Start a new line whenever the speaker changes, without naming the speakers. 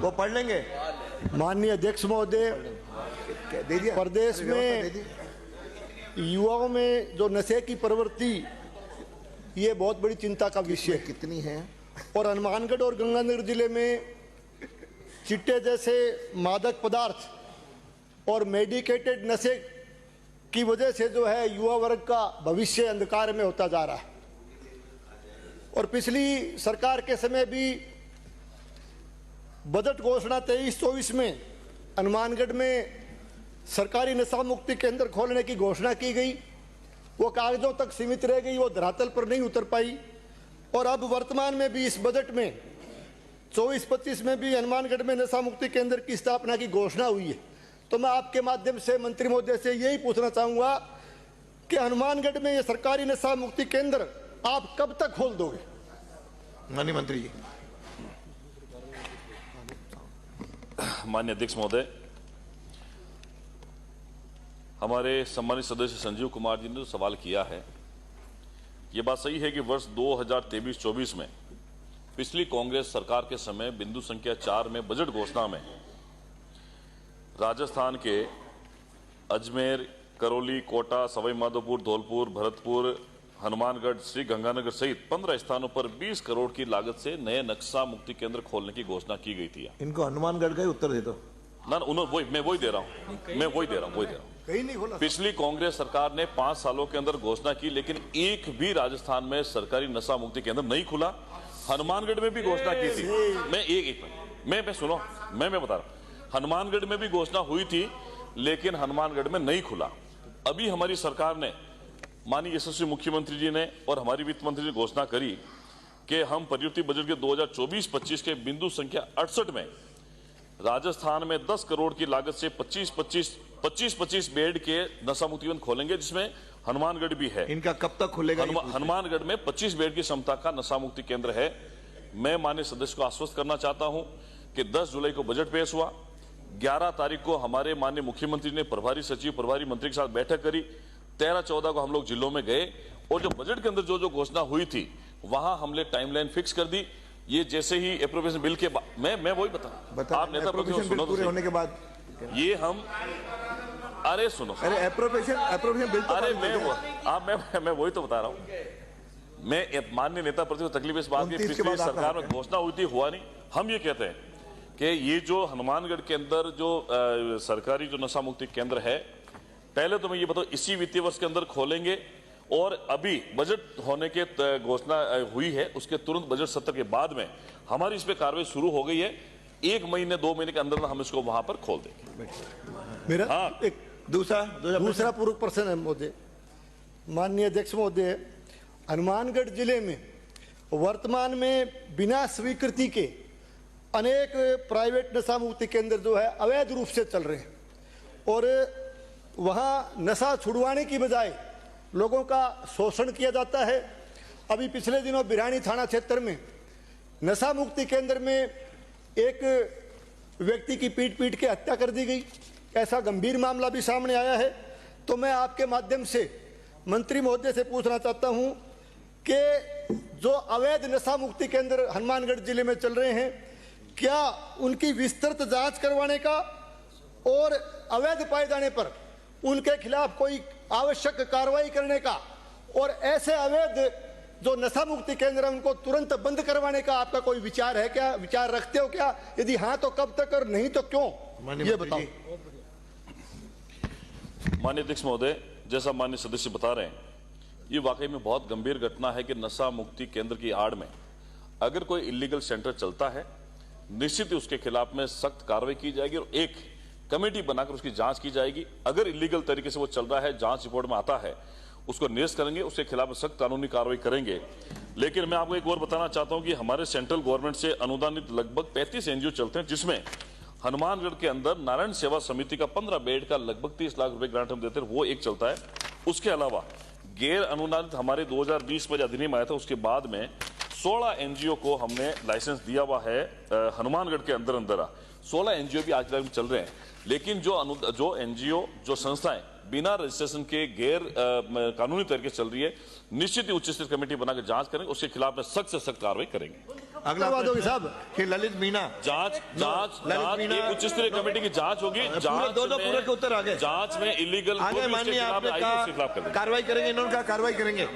वो पढ़ लेंगे।
माननीय अध्यक्ष महोदय, प्रदेश में युवाओं में जो नशे की प्रवृत्ति, ये बहुत बड़ी चिंता का विषय है।
कितनी है?
और हनुमानगढ़ और गंगानगर जिले में चिट्टे जैसे मादक पदार्थ और मेडिकेटेड नशे की वजह से जो है युवा वर्ग का भविष्य अंधकार में होता जा रहा है। और पिछली सरकार के समय भी बजट घोषणा 23-24 में हनुमानगढ़ में सरकारी नशा मुक्ति केंद्र खोलने की घोषणा की गई। वो कागजों तक सीमित रह गई, वो धरातल पर नहीं उतर पाई। और अब वर्तमान में भी इस बजट में 24-25 में भी हनुमानगढ़ में नशा मुक्ति केंद्र की स्थापना की घोषणा हुई है। तो मैं आपके माध्यम से मंत्री महोदय से यही पूछना चाहूंगा कि हनुमानगढ़ में ये सरकारी नशा मुक्ति केंद्र आप कब तक खोल दोगे?
माननीय मंत्री जी।
माननीय अध्यक्ष महोदय, हमारे सम्मानित सदस्य संजीव कुमार जी ने जो सवाल किया है, ये बात सही है कि वर्ष 2023-24 में पिछली कांग्रेस सरकार के समय बिंदु संख्या 4 में बजट घोषणा में राजस्थान के अजमेर, करौली, कोटा, सवाई माधोपुर, धौलपुर, भरतपुर, हनुमानगढ़, श्री गंगानगर सहित 15 स्थानों पर 20 करोड़ की लागत से नए नक्शा मुक्ति केंद्र खोलने की घोषणा की गई थी।
इनको हनुमानगढ़ का ही उत्तर दे दो
ना। मैं वही दे रहा हूँ
कहीं नहीं खोला।
पिछली कांग्रेस सरकार ने 5 सालों के अंदर घोषणा की, लेकिन एक भी राजस्थान में सरकारी नशा मुक्ति केंद्र नहीं खुला। हनुमानगढ़ में भी घोषणा की थी। मैं सुनो, मैं बता रहा हूँ, हनुमानगढ़ में भी घोषणा हुई थी, लेकिन हनुमानगढ़ में नहीं खुला। अभी हमारी सरकार ने, माननीय यशस्वी मुख्यमंत्री जी ने और हमारी वित्त मंत्री ने घोषणा करी कि हम परिवर्तित बजट के 2024-25 के बिंदु संख्या 68 में राजस्थान में 10 करोड़ की लागत से 25 बेड के नशा मुक्ति केंद्र खोलेंगे, जिसमें हनुमानगढ़ भी है।
इनका कब तक खुलेगा?
हनुमानगढ़ में 25 बेड की क्षमता का नशा मुक्ति केंद्र है। मैं माननीय सदस्य को आश्वस्त करना चाहता हूं कि 10 जुलाई को बजट पेश हुआ, 11 तारीख को हमारे माननीय मुख्यमंत्री ने प्रभारी सचिव, प्रभारी मंत्री के साथ बैठक करी, 13-14 को हम लोग जिलों में गए और जो बजट के अंदर जो घोषणा हुई थी वहां हमने टाइमलाइन फिक्स कर दी। ये जैसे ही एप्रोप्रिएशन बिल के बाद मैं वही बता आप नेता प्रतिपक्ष सुनो,
पूरे होने के बाद
ये हम सुनो,
एप्रोप्रिएशन बिल तो
मैं वही तो बता रहा हूं। मैं माननीय नेता प्रतिपक्ष तकलीफ इस बात की, पिछली सरकार में घोषणा हुई थी, हुआ नहीं। हम ये कहते हैं कि ये जो हनुमानगढ़ के अंदर जो सरकारी जो नशा मुक्ति केंद्र है, पहले तो मैं ये बताऊं, इसी वित्तीय वर्ष के अंदर खोलेंगे और अभी बजट होने के घोषणा हुई है, उसके तुरंत बजट सत्र के बाद में हमारी इस पे कार्रवाई शुरू हो गई है। 1 महीने 2 महीने के अंदर हम इसको वहां पर खोल देंगे।
मेरा एक दूसरा पूर्व प्रश्न है महोदय। माननीय अध्यक्ष महोदय, हनुमानगढ़ जिले में वर्तमान में बिना स्वीकृति के अनेक प्राइवेट नशा मुक्ति केंद्र जो है अवैध रूप से चल रहे हैं और वहां नशा छुड़वाने की बजाय लोगों का शोषण किया जाता है। अभी पिछले दिनों बिरानी थाना क्षेत्र में नशा मुक्ति केंद्र में एक व्यक्ति की पीट के हत्या कर दी गई। ऐसा गंभीर मामला भी सामने आया है। तो मैं आपके माध्यम से मंत्री महोदय से पूछना चाहता हूं कि जो अवैध नशा मुक्ति केंद्र हनुमानगढ़ जिले में चल रहे हैं, क्या उनकी विस्तृत जांच करवाने का और अवैध पाए जाने पर उनके खिलाफ कोई आवश्यक कार्रवाई करने का और ऐसे अवैध जो नशा मुक्ति केंद्र है उनको तुरंत बंद करवाने का आपका कोई विचार है क्या? विचार रखते हो क्या? यदि हाँ तो कब तक और नहीं तो क्यों, ये बताओ।
माननीय अध्यक्ष महोदय, जैसा माननीय सदस्य बता रहे हैं, ये वाकई में बहुत गंभीर घटना है कि नशा मुक्ति केंद्र की आड़ में अगर कोई इलीगल सेंटर चलता है, निश्चित ही उसके खिलाफ में सख्त कार्रवाई की जाएगी और एक कमेटी बनाकर उसकी जांच की जाएगी। अगर इलीगल तरीके से वो चल रहा है, जांच रिपोर्ट में आता है, उसको निरस्त करेंगे, उसके खिलाफ सख्त कानूनी कार्रवाई करेंगे। लेकिन मैं आपको एक और बताना चाहता हूं कि हमारे सेंट्रल गवर्नमेंट से अनुदानित लगभग 35 एनजीओ चलते हैं, जिसमें हनुमानगढ़ के अंदर नारायण सेवा समिति का 15 बेड का लगभग 30 लाख रुपए ग्रांट हम देते हैं, वो एक चलता है। उसके अलावा गैर अनुदानित हमारे 2020 में अधिनियम आया था, उसके बाद में 16 एनजीओ को हमने लाइसेंस दिया हुआ है हनुमानगढ़ के अंदर 16 एनजीओ भी आज चल रहे हैं। लेकिन जो एनजीओ जो संस्थाएं बिना रजिस्ट्रेशन के गैर कानूनी तरीके से चल रही है, निश्चित ही उच्च स्तरीय कमेटी बनाकर जांच करेंगे, उसके खिलाफ में सख्त से सख्त कार्रवाई करेंगे।
अगला
करवा दोगे
प्रश्न
साहब?
कि ललित मीणा
जांच जांच
ललित
जांच
मीणा-
एक उच्च स्तरीय कमेटी की जांच होगी। जांच
दोनों
में-
पूरे के उत्तर आ गए।
जांच में इलीगल
आगे माननीय आपने कहा कार्रवाई करेंगे, इन्होंने कहा कार्रवाई करेंगे।